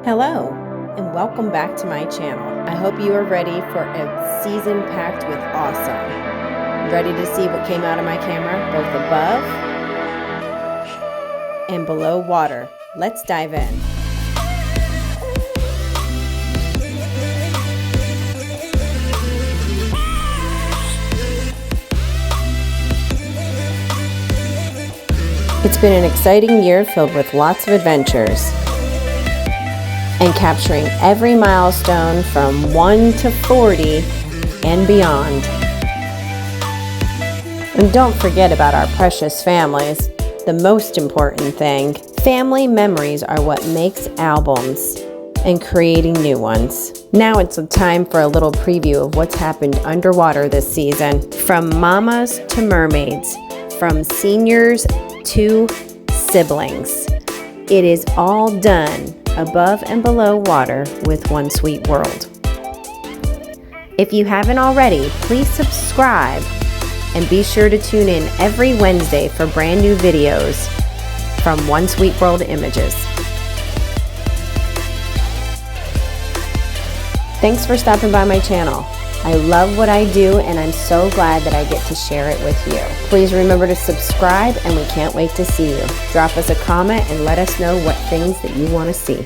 Hello, and welcome back to my channel. I hope you are ready for a season packed with awesome. Ready to see what came out of my camera, both above and below water. Let's dive in. It's been an exciting year filled with lots of adventures and capturing every milestone from 1 to 40 and beyond. And don't forget about our precious families. The most important thing, family memories are what makes albums and creating new ones. Now it's time for a little preview of what's happened underwater this season. From mamas to mermaids, from seniors to siblings. It is all done above and below water with One Sweet World. If you haven't already, please subscribe and be sure to tune in every Wednesday for brand new videos from One Sweet World Images. Thanks for stopping by my channel. I love what I do and I'm so glad that I get to share it with you. Please remember to subscribe and we can't wait to see you. Drop us a comment and let us know what things that you want to see.